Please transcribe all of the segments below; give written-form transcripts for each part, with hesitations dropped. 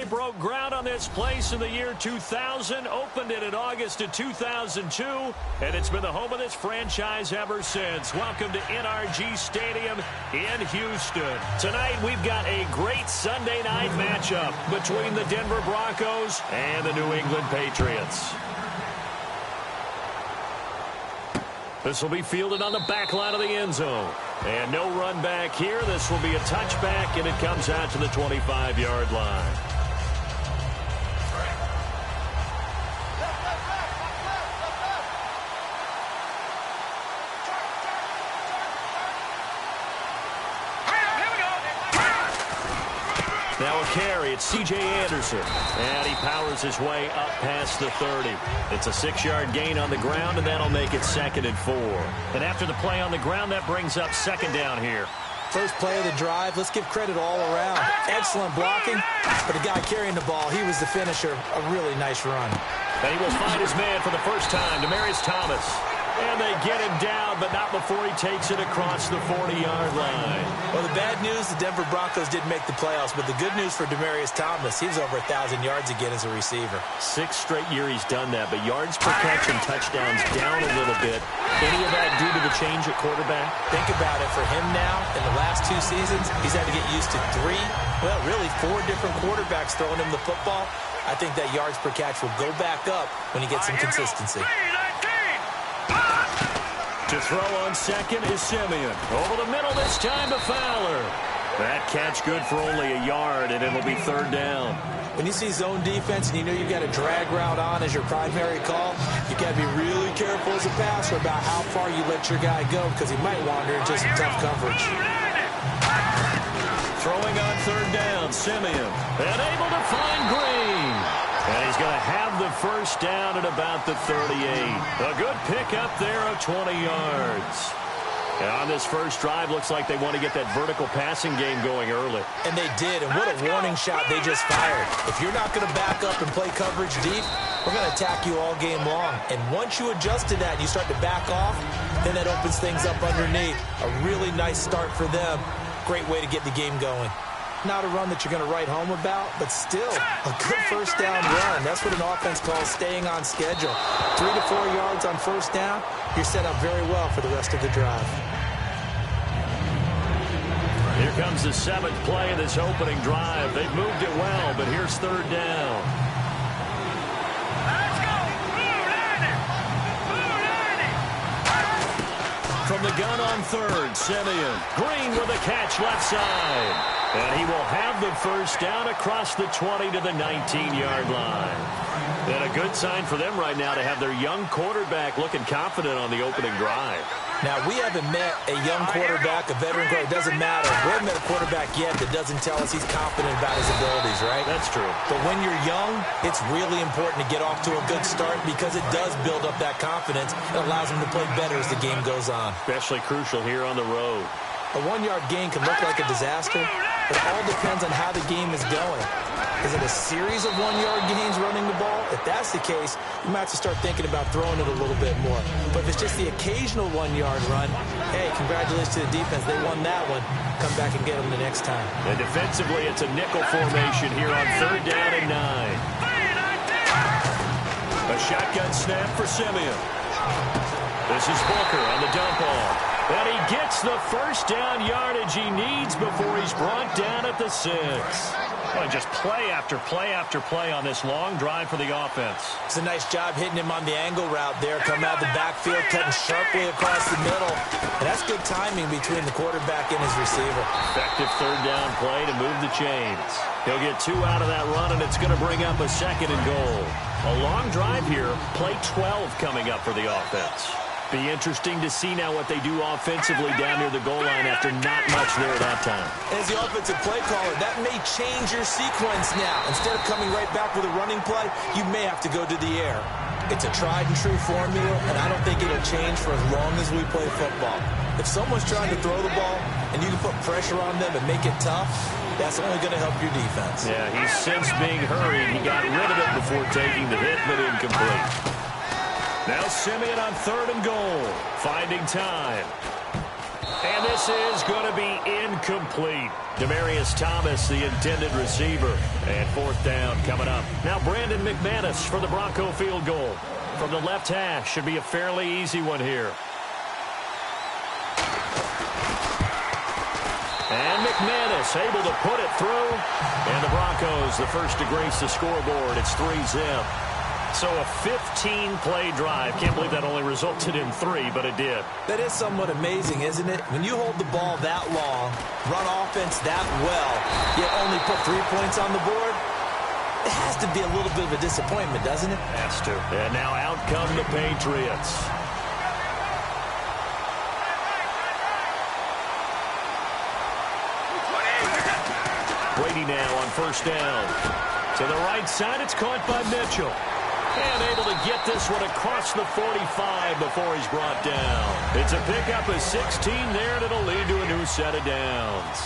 they broke ground on this place in the year 2000, opened it in August of 2002, and it's been the home of this franchise ever since. Welcome to NRG Stadium in Houston. Tonight, we've got a great Sunday night matchup between the Denver Broncos and the New England Patriots. This will be fielded on the back line of the end zone. And no run back here. This will be a touchback, and it comes out to the 25-yard line. Now a carry, it's C.J. Anderson. And he powers his way up past the 30. It's a 6-yard gain on the ground, and that'll make it 2nd and 4. And after the play on the ground, that brings up 2nd down here. First play of the drive, let's give credit all around. Excellent blocking, but the guy carrying the ball, he was the finisher. A really nice run. And he will find his man for the first time, Demaryius Thomas. And they get him down, but not before he takes it across the 40-yard line. Well, the bad news, the Denver Broncos didn't make the playoffs, but the good news for Demaryius Thomas, he's over 1,000 yards again as a receiver. 6 straight year he's done that, but yards per catch and touchdowns down a little bit. Any of that due to the change at quarterback? Think about it. For him now, in the last 2 seasons, he's had to get used to 4 different quarterbacks throwing him the football. I think that yards per catch will go back up when he gets some consistency. To throw on second is Simeon. Over the middle this time to Fowler. That catch good for only a yard, and it'll be 3rd down. When you see zone defense and you know you've got a drag route on as your primary call, you've got to be really careful as a passer about how far you let your guy go because he might wander into some tough coverage. Throwing on 3rd down, Simeon. And able to find Green. And he's going to have the first down at about the 38. A good pickup there of 20 yards. And on this first drive, looks like they want to get that vertical passing game going early. And they did, and what a warning shot they just fired. If you're not going to back up and play coverage deep, we're going to attack you all game long. And once you adjust to that and you start to back off, then that opens things up underneath. A really nice start for them. Great way to get the game going. Not a run that you're going to write home about, but still a good first down run. That's what an offense calls staying on schedule. 3 to 4 yards on first down, you're set up very well for the rest of the drive. Here comes the 7th play of this opening drive. They've moved it well, but here's 3rd down. From the gun on 3rd, Simeon. Green with a catch left side. And he will have the first down across the 20 to the 19-yard line. And a good sign for them right now to have their young quarterback looking confident on the opening drive. Now, we haven't met a young quarterback, a veteran quarterback. It doesn't matter. We haven't met a quarterback yet that doesn't tell us he's confident about his abilities, right? That's true. But when you're young, it's really important to get off to a good start because it does build up that confidence. It allows him to play better as the game goes on. Especially crucial here on the road. A 1-yard gain can look like a disaster, but it all depends on how the game is going. Is it a series of 1-yard gains running the ball? If that's the case, you might have to start thinking about throwing it a little bit more. But if it's just the occasional 1-yard run, hey, congratulations to the defense. They won that one. Come back and get them the next time. And defensively, it's a nickel formation here on 3rd down and 9. A shotgun snap for Simeon. This is Booker on the dump off. And he gets the first down yardage he needs before he's brought down at the 6. Well, just play after play after play on this long drive for the offense. It's a nice job hitting him on the angle route there. Coming out of the backfield, cutting sharply across the middle. And that's good timing between the quarterback and his receiver. Effective 3rd down play to move the chains. He'll get 2 out of that run, and it's going to bring up a 2nd and goal. A long drive here. Play 12 coming up for the offense. Be interesting to see now what they do offensively down near the goal line after not much there at that time. As the offensive play caller, that may change your sequence now. Instead of coming right back with a running play, you may have to go to the air. It's a tried and true formula, and I don't think it'll change for as long as we play football. If someone's trying to throw the ball and you can put pressure on them and make it tough, that's only going to help your defense. Yeah, he's since being hurried. He got rid of it before taking the hit, but incomplete. Now Simeon on 3rd and goal, finding time. And this is going to be incomplete. Demaryius Thomas, the intended receiver. And fourth down coming up. Now Brandon McManus for the Bronco field goal. From the left hash, should be a fairly easy one here. And McManus able to put it through. And the Broncos, the first to grace the scoreboard. It's 3-zip. So a 15-play drive. Can't believe that only resulted in 3, but it did. That is somewhat amazing, isn't it? When you hold the ball that long, run offense that well, yet only put 3 points on the board, it has to be a little bit of a disappointment, doesn't it? Has to. And now out come the Patriots. Brady now on first down. To the right side, it's caught by Mitchell. And able to get this one across the 45 before he's brought down. It's a pickup of 16 there, and it'll lead to a new set of downs.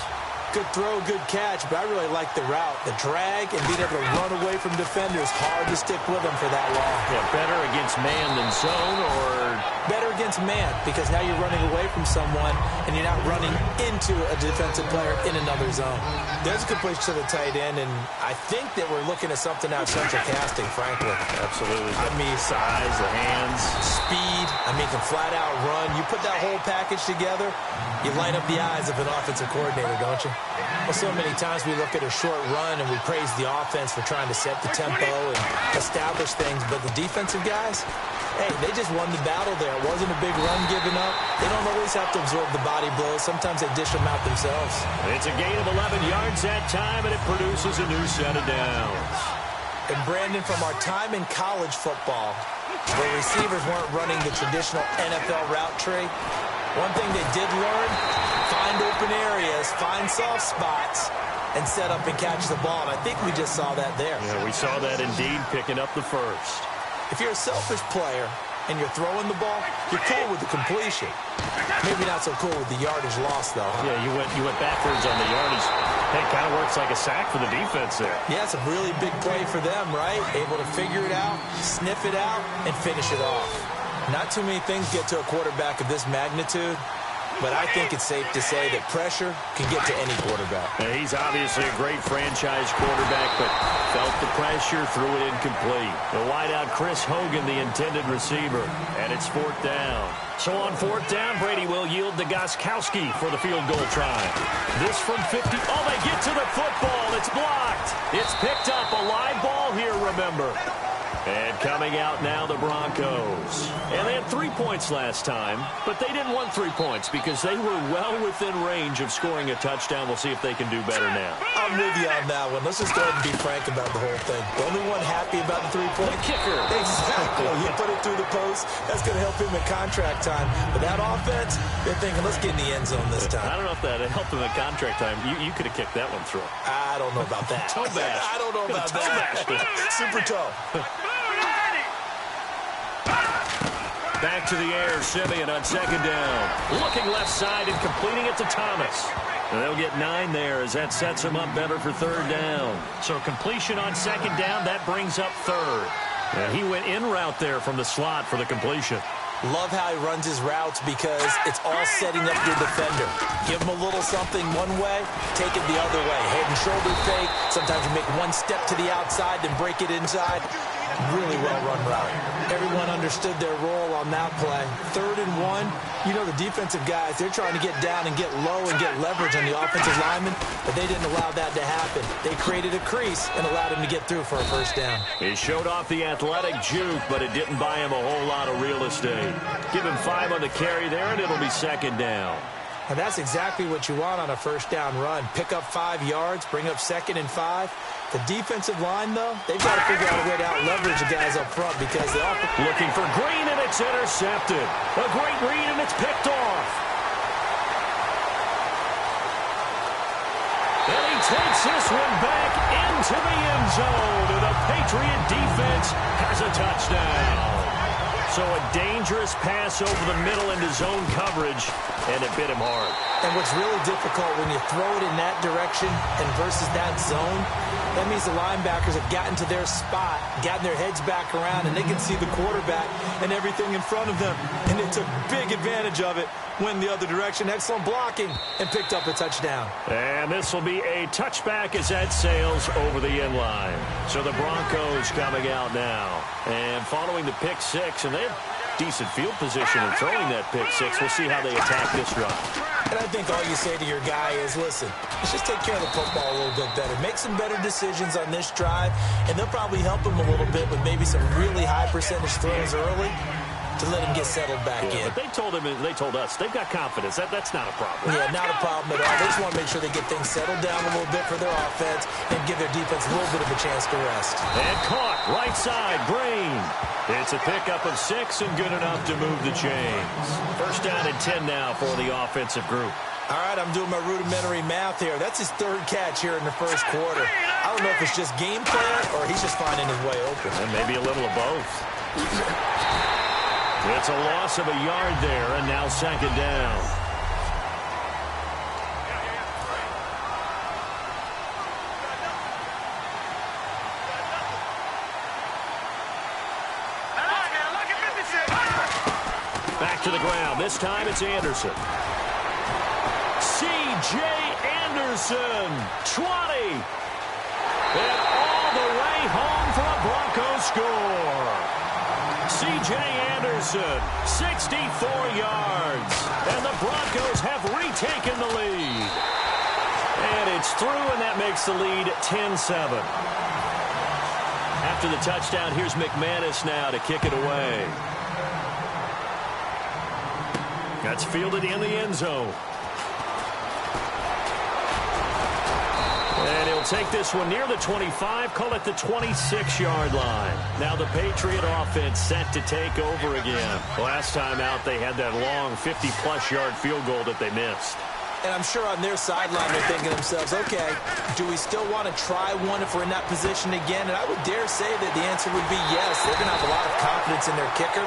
Good throw, good catch, but I really like the route. The drag and being able to run away from defenders. Hard to stick with them for that long. Yeah, better against man than zone, or better against man, because now you're running away from someone and you're not running into a defensive player in another zone. There's a completion to the tight end, and I think that we're looking at something out of central casting, frankly. Absolutely. I mean, size, the hands, speed. I mean, can flat out run. You put that whole package together, you light up the eyes of an offensive coordinator, don't you? Well, so many times we look at a short run and we praise the offense for trying to set the tempo and establish things, but the defensive guys, hey, they just won the battle there. It wasn't a big run given up. They don't always have to absorb the body blows. Sometimes they dish them out themselves. It's a gain of 11 yards that time, and it produces a new set of downs. And Brandon, from our time in college football, where receivers weren't running the traditional NFL route tree, one thing they did learn, find open areas, find soft spots, and set up and catch the ball. And I think we just saw that there. Yeah, we saw that indeed, picking up the first. If you're a selfish player and you're throwing the ball, you're cool with the completion. Maybe not so cool with the yardage loss, though. Huh? Yeah, you went backwards on the yardage. Hey, it kind of works like a sack for the defense there. Yeah, it's a really big play for them, right? Able to figure it out, sniff it out, and finish it off. Not too many things get to a quarterback of this magnitude, but I think it's safe to say that pressure can get to any quarterback. Yeah, he's obviously a great franchise quarterback, but felt the pressure, threw it incomplete. The wideout, Chris Hogan, the intended receiver, and it's fourth down. So on fourth down, Brady will yield to Gostkowski for the field goal try. This from 50. Oh, they get to the football. It's blocked. It's picked up. A live ball here, remember. And coming out now, the Broncos. And they had 3 points last time, but they didn't want 3 points because they were well within range of scoring a touchdown. We'll see if they can do better now. I'm with you on that one. Let's just go ahead and be frank about the whole thing. The only one happy about the 3-point kicker. Exactly. You put it through the post. That's going to help him in contract time. But that offense, they're thinking, let's get in the end zone this time. I don't know if that helped him in contract time. You could have kicked that one through. I don't know about that. Toe bash. I don't know about that. Super toe. Back to the air, Simeon on second down. Looking left side and completing it to Thomas. And they'll get 9 there as that sets him up better for third down. So completion on second down, that brings up third. And he went in route there from the slot for the completion. Love how he runs his routes because it's all setting up your defender. Give him a little something one way, take it the other way. Head and shoulder fake. Sometimes you make one step to the outside, then break it inside. Really well-run route. Everyone understood their role on that play. 3rd and 1, you know the defensive guys, they're trying to get down and get low and get leverage on the offensive lineman, but they didn't allow that to happen. They created a crease and allowed him to get through for a first down. He showed off the athletic juke, but it didn't buy him a whole lot of real estate. Give him 5 on the carry there, and it'll be second down. And that's exactly what you want on a first down run. Pick up 5 yards, bring up 2nd and 5. The defensive line, though, they've got to figure out a way to out-leverage the guys up front because they often... Looking for Green, and it's intercepted. A great read, and it's picked off. And he takes this one back into the end zone, and the Patriot defense has a touchdown. So a dangerous pass over the middle into zone coverage. and it bit him hard. And what's really difficult when you throw it in that direction and versus that zone, that means the linebackers have gotten to their spot, gotten their heads back around, and they can see the quarterback and everything in front of them. And they took big advantage of it, went the other direction. Excellent blocking, and picked up a touchdown. And this will be a touchback as that sails over the end line. So the Broncos coming out now. And following the pick six, and they have decent field position in throwing that pick six. We'll see how they attack this drive. And I think all you say to your guy is, listen, let's just take care of the football a little bit better. Make some better decisions on this drive, and they'll probably help him a little bit with maybe some really high percentage throws early to let him get settled back in. But they told us, they've got confidence. That's not a problem. Yeah, not a problem at all. They just want to make sure they get things settled down a little bit for their offense and give their defense a little bit of a chance to rest. And caught, right side, Green. It's a pickup of 6 and good enough to move the chains. First down and 10 now for the offensive group. All right, I'm doing my rudimentary math here. That's his third catch here in the first quarter. I don't know if it's just game plan or he's just finding his way open. And maybe a little of both. It's a loss of a yard there, and now second down. Back to the ground. This time it's Anderson. C.J. Anderson, 20. And all the way home for a Broncos score. C.J. Anderson, 64 yards. And the Broncos have retaken the lead. And it's through, and that makes the lead 10-7. After the touchdown, here's McManus now to kick it away. That's fielded in the end zone. And he'll take this one near the 25, call it the 26-yard line. Now the Patriot offense set to take over again. Last time out, they had that long 50-plus yard field goal that they missed. And I'm sure on their sideline they're thinking to themselves, okay, do we still want to try one if we're in that position again? And I would dare say that the answer would be yes. They're going to have a lot of confidence in their kicker.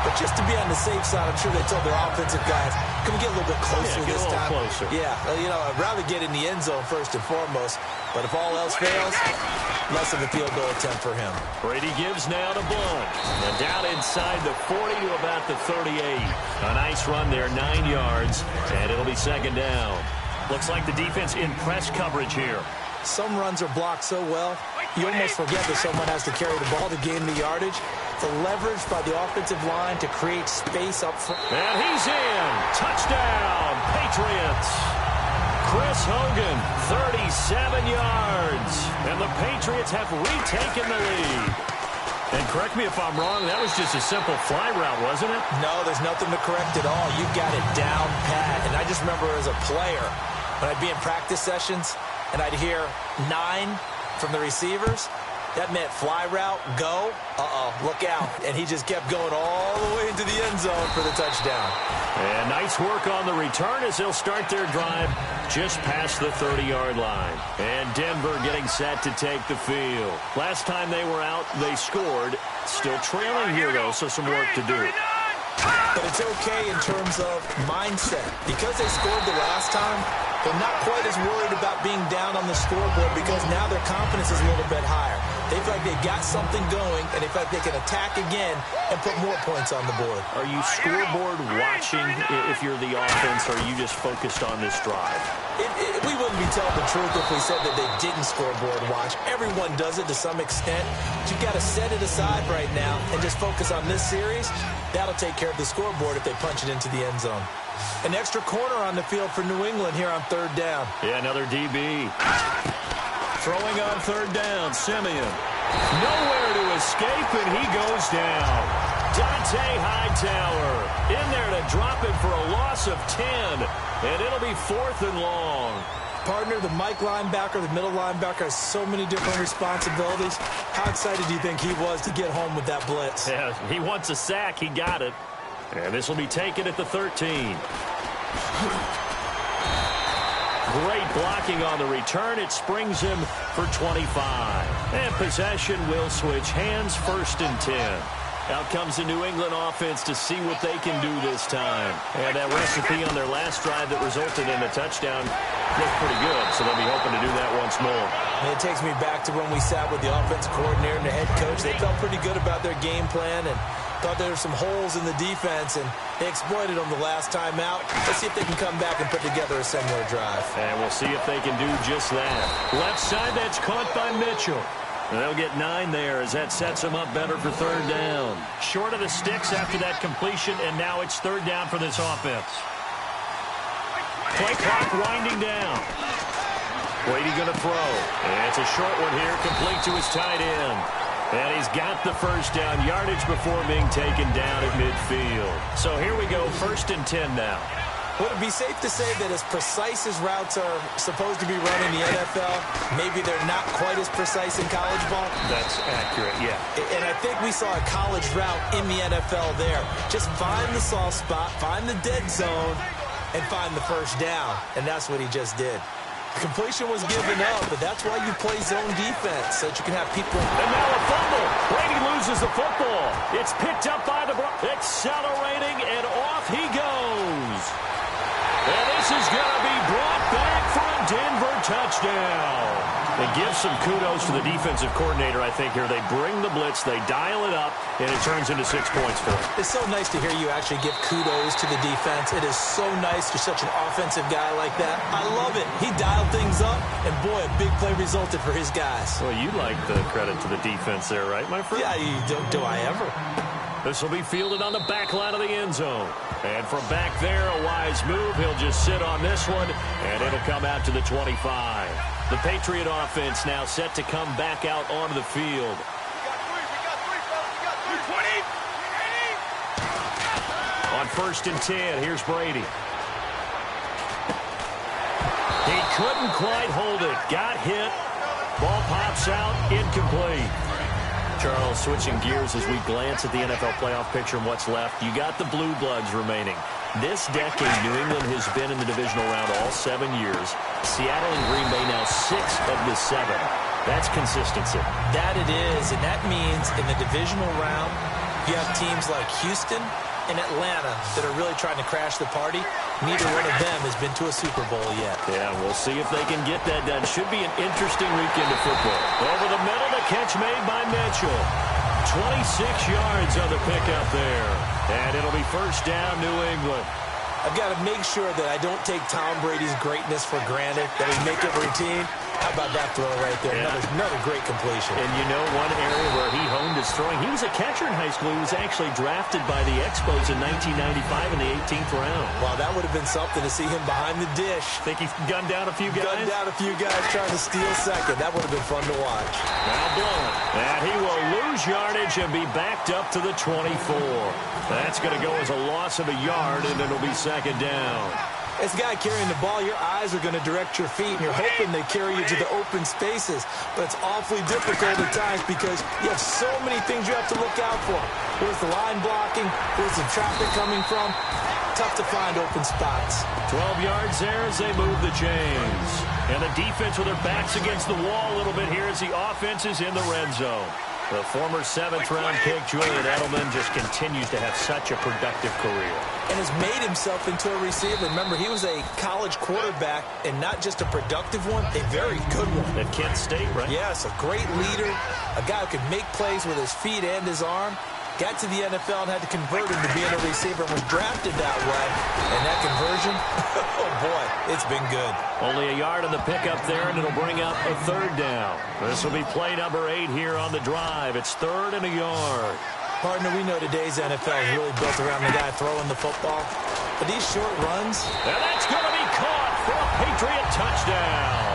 But just to be on the safe side, I'm sure they told their offensive guys, can we get a little bit closer this time? Closer. Yeah, I'd rather get in the end zone first and foremost. But if all else fails, less of a field goal attempt for him. Brady gives now to Blunt. And down inside the 40 to about the 38. A nice run there, 9 yards. And it'll be second down. Looks like the defense in press coverage here. Some runs are blocked so well, you almost forget that someone has to carry the ball to gain the yardage. The leverage by the offensive line to create space up front. And he's in. Touchdown, Patriots. Chris Hogan, 37 yards. And the Patriots have retaken the lead. And correct me if I'm wrong, that was just a simple fly route, wasn't it? No, there's nothing to correct at all. You've got it down pat. And I just remember as a player, when I'd be in practice sessions, and I'd hear 9 from the receivers, that meant fly route, go, look out. And he just kept going all the way into the end zone for the touchdown. And nice work on the return as they'll start their drive just past the 30-yard line. And Denver getting set to take the field. Last time they were out, they scored. Still trailing here, though, so some work to do. But it's okay in terms of mindset. Because they scored the last time, they're not quite as worried about being down on the scoreboard because now their confidence is a little bit higher. They feel like they've got something going, and they feel like they can attack again and put more points on the board. Are you scoreboard watching if you're the offense, or are you just focused on this drive? We wouldn't be telling the truth if we said that they didn't scoreboard watch. Everyone does it to some extent. But you've got to set it aside right now and just focus on this series. That'll take care of the scoreboard if they punch it into the end zone. An extra corner on the field for New England here on third down. Yeah, another DB. Throwing on third down, Simeon. Nowhere to escape, and he goes down. Dante Hightower in there to drop him for a loss of 10, and it'll be 4th and long. Partner, the Mike linebacker, the middle linebacker, has so many different responsibilities. How excited do you think he was to get home with that blitz? Yeah, he wants a sack. He got it. And this will be taken at the 13. Great blocking on the return. It springs him for 25. And possession will switch hands, 1st and 10. Out comes the New England offense to see what they can do this time. And that recipe on their last drive that resulted in a touchdown looked pretty good, so they'll be hoping to do that once more. And it takes me back to when we sat with the offensive coordinator and the head coach. They felt pretty good about their game plan and thought there were some holes in the defense, and they exploited them the last time out. Let's see if they can come back and put together a similar drive. And we'll see if they can do just that. Left side, that's caught by Mitchell. And they'll get 9 there as that sets them up better for third down. Short of the sticks after that completion, and now it's third down for this offense. Play clock winding down. Brady going to throw. And it's a short one here, complete to his tight end. And he's got the first down, yardage before being taken down at midfield. So here we go, 1st and 10 now. Would it be safe to say that as precise as routes are supposed to be run in the NFL, maybe they're not quite as precise in college ball? That's accurate, yeah. And I think we saw a college route in the NFL there. Just find the soft spot, find the dead zone, and find the first down. And that's what he just did. The completion was given up, but that's why you play zone defense, so that you can have people. And now a fumble. Brady loses the football. It's picked up by the Broncos. Accelerating, and off he goes. And this is going to be brought back for a Denver touchdown. They give some kudos to the defensive coordinator, I think, here. They bring the blitz, they dial it up, and it turns into 6 points for them. It's so nice to hear you actually give kudos to the defense. It is so nice. You're such an offensive guy like that. I love it. He dialed things up, and boy, a big play resulted for his guys. Well, you like the credit to the defense there, right, my friend? Yeah, do I ever? This will be fielded on the back line of the end zone. And from back there, a wise move. He'll just sit on this one, and it'll come out to the 25. The Patriot offense now set to come back out onto the field. On 1st and 10, here's Brady. He couldn't quite hold it. Got hit. Ball pops out, incomplete. Charles, switching gears as we glance at the NFL playoff picture and what's left. You got the Blue Bloods remaining. This decade, New England has been in the divisional round all 7 years. Seattle and Green Bay now 6 of the 7. That's consistency. That it is, and that means in the divisional round, you have teams like Houston and Atlanta that are really trying to crash the party. Neither one of them has been to a Super Bowl yet. Yeah, we'll see if they can get that done. Should be an interesting weekend of football. Over the middle, the catch made by Mitchell. 26 yards on the pickup there. And it'll be first down, New England. I've got to make sure that I don't take Tom Brady's greatness for granted, that we make it routine. How about that throw right there? Yeah. Another great completion. And you know one area where he honed his throwing, he was a catcher in high school. He was actually drafted by the Expos in 1995 in the 18th round. Wow, that would have been something to see him behind the dish. Think he gunned down a few guys? Gunned down a few guys trying to steal second. That would have been fun to watch. Now blown. And he will lose yardage and be backed up to the 24. That's going to go as a loss of a yard, and it'll be second down. As a guy carrying the ball, your eyes are going to direct your feet, and you're hoping they carry you to the open spaces. But it's awfully difficult at times because you have so many things you have to look out for. Where's the line blocking? Where's the traffic coming from? Tough to find open spots. 12 yards there as they move the chains. And the defense with their backs against the wall a little bit here as the offense is in the red zone. The former 7th-round pick, Julian Edelman, just continues to have such a productive career. And has made himself into a receiver. Remember, he was a college quarterback, and not just a productive one, a very good one. At Kent State, right? Yes, a great leader, a guy who could make plays with his feet and his arm. Got to the NFL and had to convert him to being a receiver and was drafted that way. And that conversion, oh boy, it's been good. Only a yard on the pickup there, and it'll bring up a third down. This will be play number 8 here on the drive. It's 3rd and a yard. Partner, we know today's NFL is really built around the guy throwing the football. But these short runs. And that's going to be caught for a Patriot touchdown.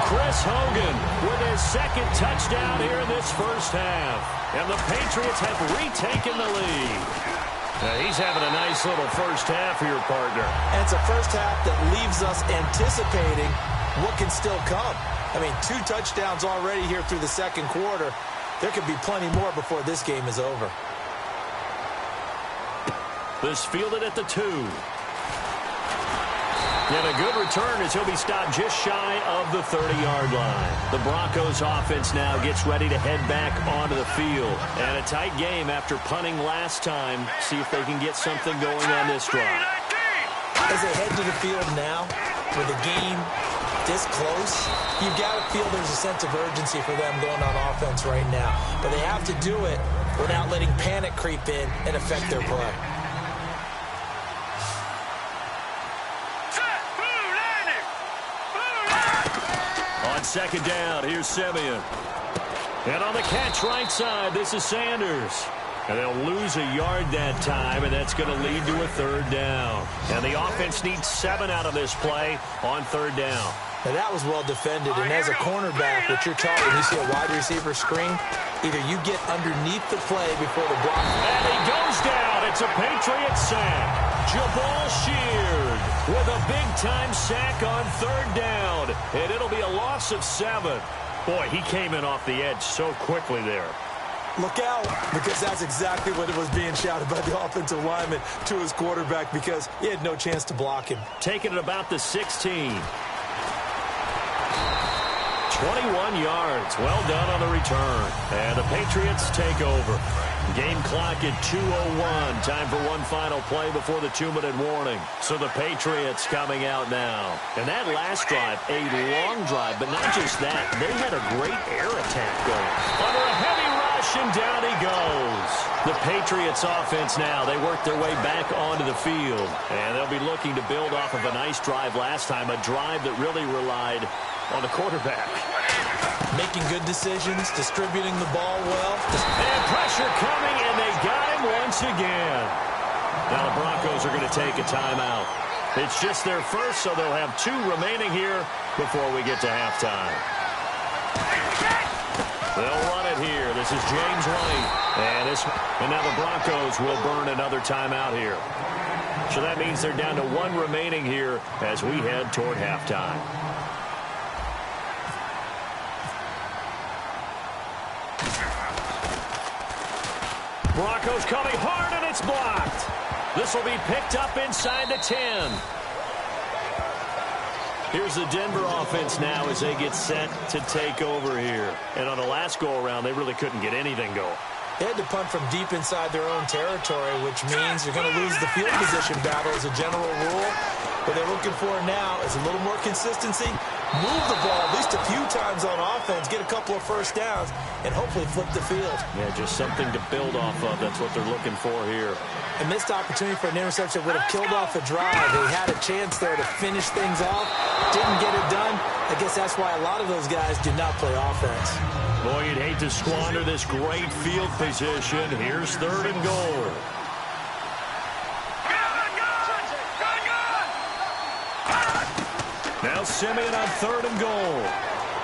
Chris Hogan with his 2nd touchdown here in this first half. And the Patriots have retaken the lead. Now he's having a nice little first half for your partner. And it's a first half that leaves us anticipating what can still come. I mean, 2 touchdowns already here through the second quarter. There could be plenty more before this game is over. This fielded at the 2. And a good return as he'll be stopped just shy of the 30-yard line. The Broncos offense now gets ready to head back onto the field. And a tight game after punting last time. See if they can get something going on this drive. As they head to the field now, with the game this close, you've got to feel there's a sense of urgency for them going on offense right now. But they have to do it without letting panic creep in and affect their play. On second down, here's Simeon. And on the catch right side, this is Sanders. And they'll lose a yard that time, and that's going to lead to a third down. And the offense needs 7 out of this play on third down. Now that was well defended, and as a cornerback, what you're taught when you see a wide receiver screen, either you get underneath the play before the block. And he goes down. It's a Patriot sack. Jabal Sheard with a big-time sack on third down. And it'll be a loss of 7. Boy, he came in off the edge so quickly there. Look out, because that's exactly what it was being shouted by the offensive lineman to his quarterback, because he had no chance to block him. Taking it about the 16. 21 yards. Well done on the return. And the Patriots take over. Game clock at 2:01. Time for one final play before the 2-minute warning. So the Patriots coming out now. And that last drive, a long drive, but not just that. They had a great air attack going. Under a heavy rush, and down he goes. The Patriots offense now, they work their way back onto the field. And they'll be looking to build off of a nice drive last time, a drive that really relied on the quarterback. Making good decisions, distributing the ball well. And pressure coming, and they got him once again. Now the Broncos are going to take a timeout. It's just their first, so they'll have 2 remaining here before we get to halftime. They'll run it here. This is James White. And now the Broncos will burn another timeout here. So that means they're down to 1 remaining here as we head toward halftime. Broncos coming hard, and it's blocked. This will be picked up inside the 10. Here's the Denver offense now as they get set to take over here. And on the last go-around, they really couldn't get anything going. They had to punt from deep inside their own territory, which means you're going to lose the field position battle as a general rule. What they're looking for now is a little more consistency, move the ball at least a few times on offense, get a couple of first downs, and hopefully flip the field. Yeah, just something to build off of. That's what they're looking for here. A missed opportunity for an interception would have killed off a drive. They had a chance there to finish things off, didn't get it done. I guess that's why a lot of those guys do not play offense. Boy, you'd hate to squander this great field position. Here's third and goal. Now Simeon on third and goal.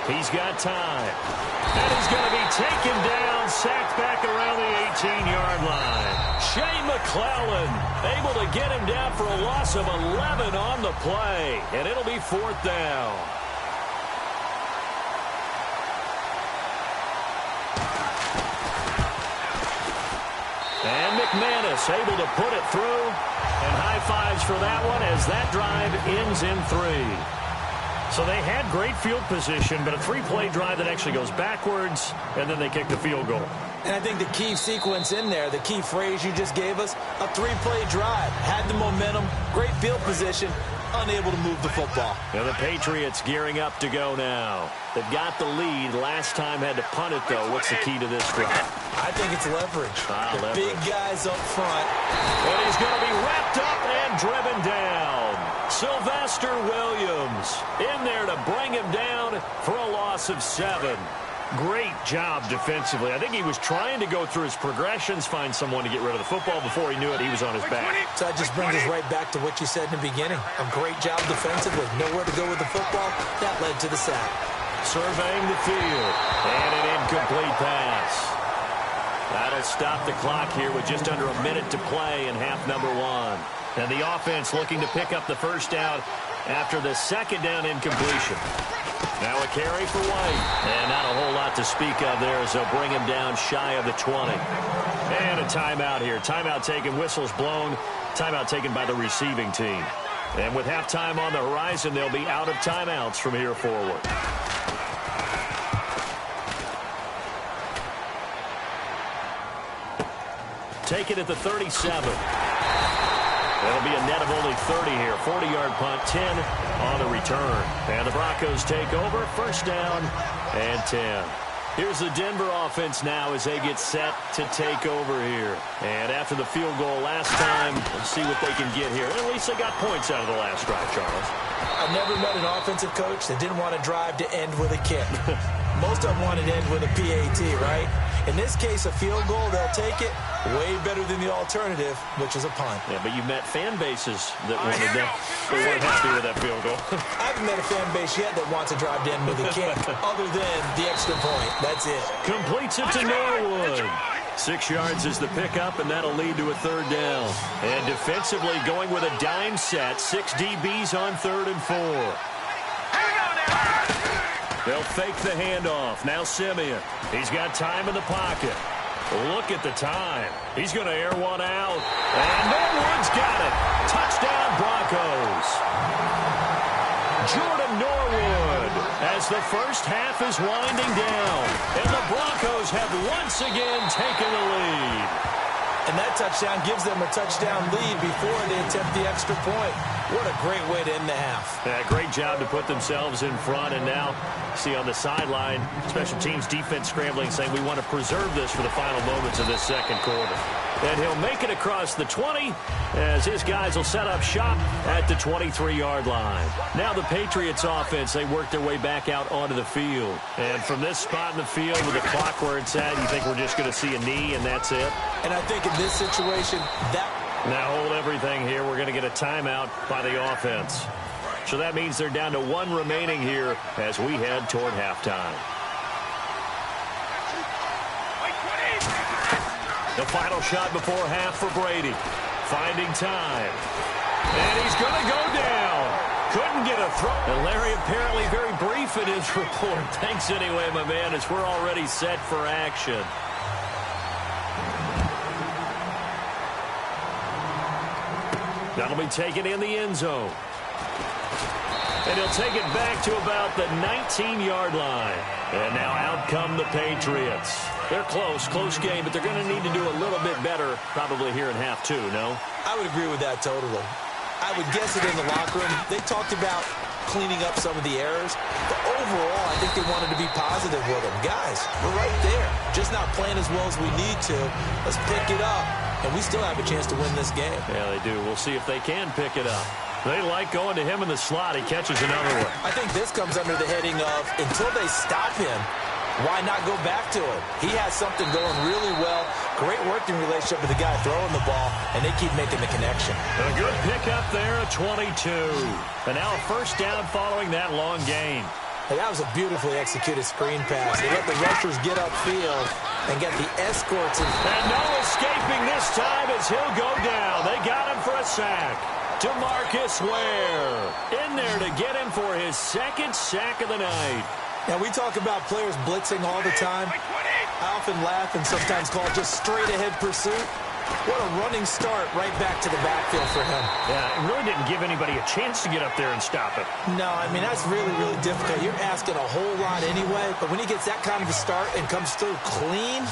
He's got time. And he's going to be taken down, sacked back around the 18-yard line. Shane McClellan able to get him down for a loss of 11 on the play. And it'll be 4th down. And McManus able to put it through. And high fives for that one as that drive ends in 3. So they had great field position, but a 3-play drive that actually goes backwards, and then they kick the field goal. And I think the key sequence in there, the key phrase you just gave us, a 3-play drive. Had the momentum, great field position, unable to move the football. And the Patriots gearing up to go now. They've got the lead. Last time had to punt it, though. What's the key to this drive? I think it's leverage. Leverage. Big guys up front. And he's going to be wrapped up and driven down. Sylvester Williams in there to bring him down for a loss of 7. Great job defensively. I think he was trying to go through his progressions, find someone to get rid of the football. Before he knew it, he was on his back. So that just brings us right back to what you said in the beginning. A great job defensively. Nowhere to go with the football. That led to the sack. Surveying the field. And an incomplete pass. That'll stop the clock here with just under a minute to play in half number 1. And the offense looking to pick up the first down after the second down incompletion. Now a carry for White. And not a whole lot to speak of there as they'll bring him down shy of the 20. And a timeout here. Timeout taken, whistles blown. Timeout taken by the receiving team. And with halftime on the horizon, they'll be out of timeouts from here forward. Take it at the 37. That'll be a net of only 30 here. 40-yard punt, 10 on the return. And the Broncos take over. First down and 10. Here's the Denver offense now as they get set to take over here. And after the field goal last time, let's see what they can get here. At least they got points out of the last drive, Charles. I've never met an offensive coach that didn't want to drive to end with a kick. Most of them wanted to end with a PAT, right? In this case, a field goal, they'll take it. Way better than the alternative, which is a punt. Yeah, but you met fan bases that wanted that. They weren't happy with that field goal. I haven't met a fan base yet that wants to drive to end with a kick, other than the extra point. That's it. Completes it to Norwood. 6 yards is the pickup, and that'll lead to a third down. And defensively going with a dime set. 6 DBs on 3rd and 4. They'll fake the handoff. Now Simeon. He's got time in the pocket. Look at the time. He's going to air one out. And Norwood's got it. Touchdown, Broncos. Jordan Norwood as the first half is winding down. And the Broncos have once again taken the lead. And that touchdown gives them a touchdown lead before they attempt the extra point. What a great way to end the half. Yeah, great job to put themselves in front. And now, see on the sideline, special teams defense scrambling, saying we want to preserve this for the final moments of this second quarter. And he'll make it across the 20 as his guys will set up shop at the 23-yard line. Now the Patriots offense, they work their way back out onto the field. And from this spot in the field with the clock where it's at, you think we're just going to see a knee and that's it? And I think in this situation, Now hold everything here. We're going to get a timeout by the offense. So that means they're down to 1 remaining here as we head toward halftime. The final shot before half for Brady. Finding time. And he's going to go down. Couldn't get a throw. And Larry apparently very brief in his report. Thanks anyway, my man, as we're already set for action. That'll be taken in the end zone. And he'll take it back to about the 19-yard line. And now out come the Patriots. They're close game, but they're going to need to do a little bit better probably here in half 2, no? I would agree with that totally. I would guess it in the locker room. They talked about cleaning up some of the errors. But overall, I think they wanted to be positive with them. Guys, we're right there. Just not playing as well as we need to. Let's pick it up. And we still have a chance to win this game. Yeah, they do. We'll see if they can pick it up. They like going to him in the slot. He catches another one. I think this comes under the heading of until they stop him, why not go back to him? He has something going really well. Great working relationship with the guy throwing the ball, and they keep making the connection. A good pickup there at 22. And now a first down following that long gain. Hey, that was a beautifully executed screen pass. They let the rushers get upfield and get the escorts in. And no escaping this time as he'll go down. They got him for a sack. DeMarcus Ware in there to get him for his second sack of the night. Now, we talk about players blitzing all the time. I often laugh and sometimes call it just straight-ahead pursuit. What a running start right back to the backfield for him. Yeah, it really didn't give anybody a chance to get up there and stop it. No, I mean, that's really, really difficult. You're asking a whole lot anyway, but when he gets that kind of a start and comes through clean,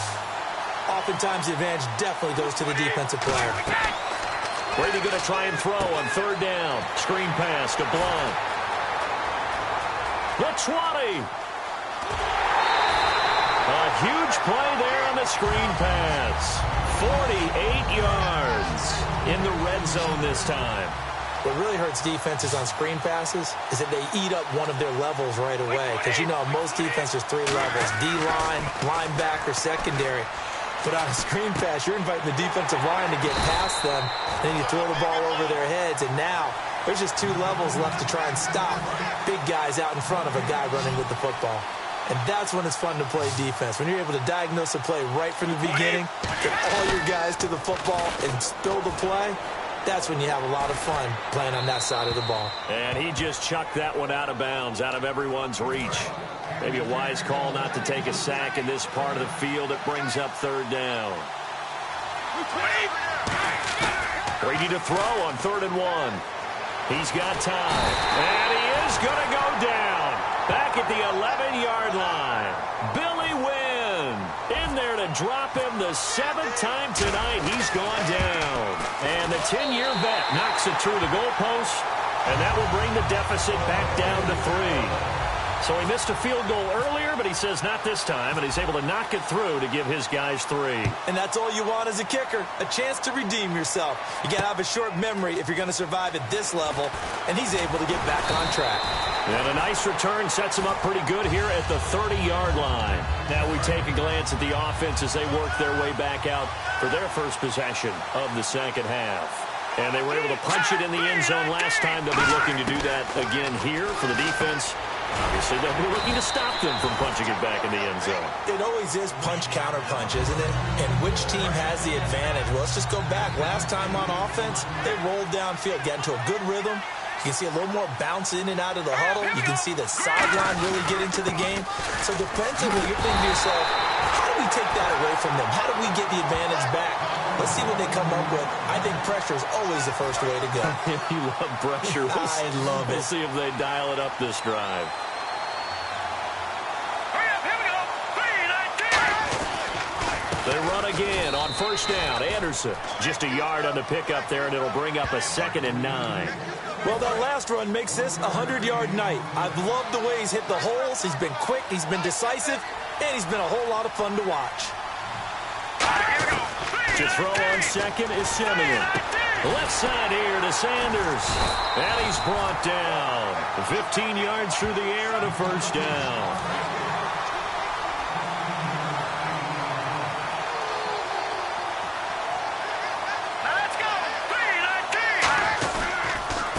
oftentimes the advantage definitely goes to the defensive player. Brady going to try and throw on third down. Screen pass to Blount. The 20. A huge play there on the screen pass. 48 yards in the red zone this time. What really hurts defenses on screen passes is that they eat up one of their levels right away. Because, you know, most defenses 3 levels. D-line, linebacker, secondary. But on a screen pass, you're inviting the defensive line to get past them. Then you throw the ball over their heads. And now there's just 2 levels left to try and stop big guys out in front of a guy running with the football. And that's when it's fun to play defense. When you're able to diagnose a play right from the beginning, get all your guys to the football and spill the play, that's when you have a lot of fun playing on that side of the ball. And he just chucked that one out of bounds, out of everyone's reach. Maybe a wise call not to take a sack in this part of the field. It brings up third down. Brady to throw on 3rd and 1. He's got time. And he is going to go down. Back at the 11-yard line. Billy Wynn in there to drop him the 7th time tonight. He's gone down. And the 10-year vet knocks it through the goalpost. And that will bring the deficit back down to 3. So he missed a field goal earlier, but he says not this time, and he's able to knock it through to give his guys 3. And that's all you want as a kicker, a chance to redeem yourself. You got to have a short memory if you're going to survive at this level, and he's able to get back on track. And a nice return sets him up pretty good here at the 30-yard line. Now we take a glance at the offense as they work their way back out for their first possession of the second half. And they were able to punch it in the end zone last time. They'll be looking to do that again here for the defense. Obviously, they'll be looking to stop them from punching it back in the end zone. It always is punch-counter-punch, isn't it? And which team has the advantage? Well, let's just go back. Last time on offense, they rolled downfield, got into a good rhythm. You can see a little more bounce in and out of the huddle. You can see the sideline really get into the game. So defensively, you're thinking to yourself, how do we take that away from them? How do we get the advantage back? Let's see what they come up with. I think pressure is always the first way to go. You love pressure. I love it. We'll see if they dial it up this drive. They run again on first down. Anderson, just a yard on the pickup there, and it'll bring up a 2nd and 9. Well, that last run makes this a 100-yard night. I've loved the way he's hit the holes. He's been quick, he's been decisive, and he's been a whole lot of fun to watch. To throw on second is Simeon. Left side here to Sanders. And he's brought down. 15 yards through the air and a first down.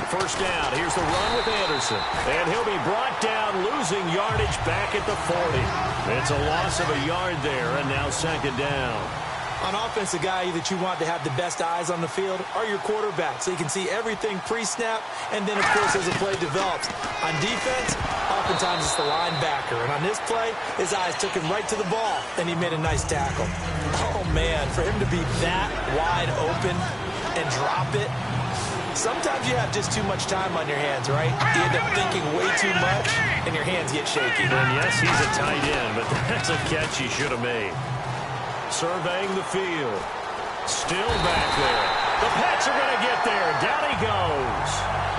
First down. Here's the run with Anderson. And he'll be brought down, losing yardage back at the 40. It's a loss of a yard there, and now 2nd down. On offense, the guy that you want to have the best eyes on the field are your quarterbacks, so you can see everything pre-snap, and then, of course, as the play develops. On defense, oftentimes it's the linebacker. And on this play, his eyes took him right to the ball, and he made a nice tackle. Oh, man, for him to be that wide open and drop it, sometimes you have just too much time on your hands, right? You end up thinking way too much, and your hands get shaky. And, yes, he's a tight end, but that's a catch he should have made. Surveying the field. Still back there. The Pats are going to get there. Down he goes.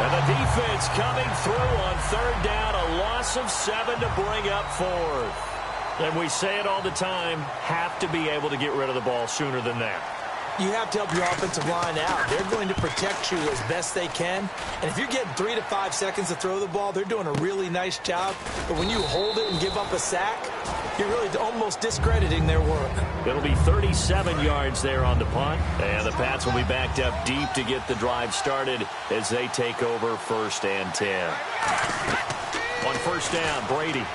And the defense coming through on 3rd down. A loss of 7 to bring up 4th. And we say it all the time, have to be able to get rid of the ball sooner than that. You have to help your offensive line out. They're going to protect you as best they can. And if you're getting 3 to 5 seconds to throw the ball, they're doing a really nice job. But when you hold it and give up a sack, you're really almost discrediting their work. It'll be 37 yards there on the punt. And the Pats will be backed up deep to get the drive started as they take over 1st and 10. On first down, Brady.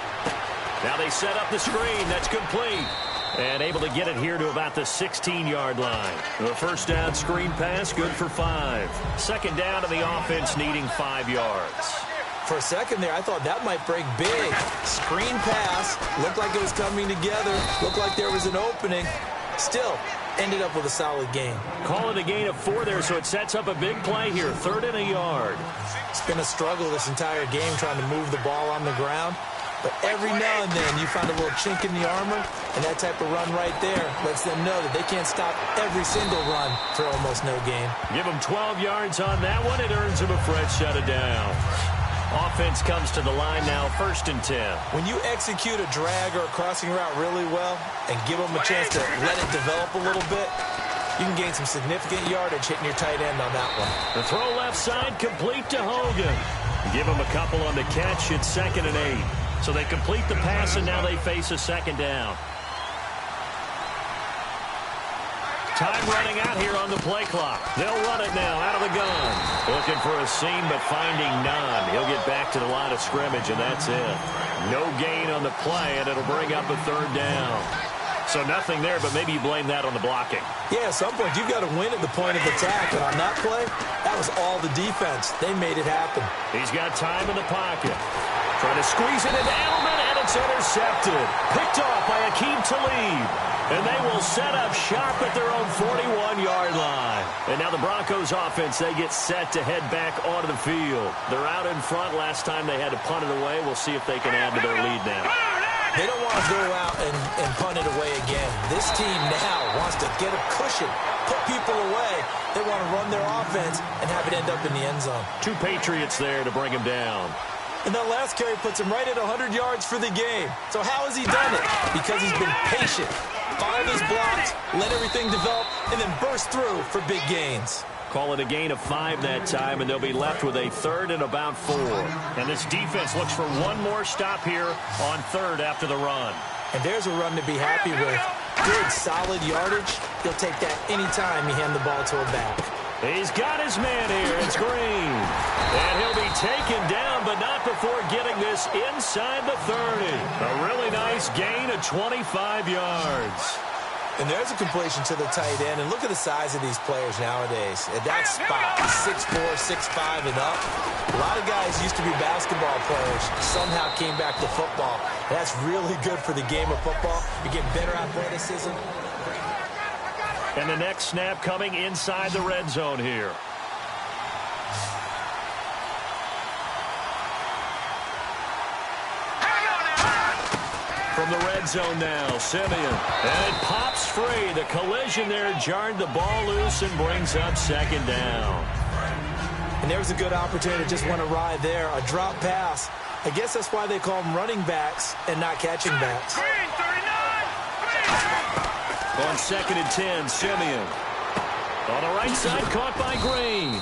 Now they set up the screen. That's complete. And able to get it here to about the 16-yard line. The first down screen pass, good for 5. 2nd down to the offense needing 5 yards. For a second there, I thought that might break big. Screen pass, looked like it was coming together, looked like there was an opening. Still, ended up with a solid gain. Call it a gain of 4 there, so it sets up a big play here, 3rd and a yard. It's been a struggle this entire game trying to move the ball on the ground. But every now and then you find a little chink in the armor, and that type of run right there lets them know that they can't stop every single run for almost no gain. Give them 12 yards on that one. It earns them a fresh shut it down. Offense comes to the line now, 1st and 10. When you execute a drag or a crossing route really well and give them a chance to let it develop a little bit, you can gain some significant yardage hitting your tight end on that one. The throw left side complete to Hogan. Give him a couple on the catch. It's 2nd and 8. So they complete the pass, and now they face a 2nd down. Time running out here on the play clock. They'll run it now out of the gun. Looking for a seam, but finding none. He'll get back to the line of scrimmage, and that's it. No gain on the play, and it'll bring up a 3rd down. So nothing there, but maybe you blame that on the blocking. Yeah, at some point, you've got to win at the point of attack. And on that play, that was all the defense. They made it happen. He's got time in the pocket. Trying to squeeze it into Edelman, and it's intercepted. Picked off by Aqib Talib. And they will set up shop at their own 41-yard line. And now the Broncos offense, they get set to head back onto the field. They're out in front. Last time they had to punt it away. We'll see if they can add to their lead now. They don't want to go out and punt it away again. This team now wants to get a cushion, put people away. They want to run their offense and have it end up in the end zone. 2 Patriots there to bring him down. And that last carry puts him right at 100 yards for the game. So how has he done it? Because he's been patient, followed his blocks, let everything develop, and then burst through for big gains. Call it a gain of 5 that time, and they'll be left with a 3rd and about 4. And this defense looks for one more stop here on 3rd after the run. And there's a run to be happy with. Good, solid yardage. He'll take that anytime you hand the ball to a back. He's got his man here. It's Green. And he'll be taken down, but not before getting this inside the 30. A really nice gain of 25 yards. And there's a completion to the tight end. And look at the size of these players nowadays. At that spot, 6'4", 6'5", and up. A lot of guys used to be basketball players, somehow came back to football. That's really good for the game of football. You get better athleticism. And the next snap coming inside the red zone here. From the red zone now, Simeon. And it pops free. The collision there jarred the ball loose and brings up 2nd down. And there's a good opportunity to just want to ride there. A drop pass. I guess that's why they call them running backs and not catching backs. On 2nd and 10, Simeon. On the right side, caught by Green.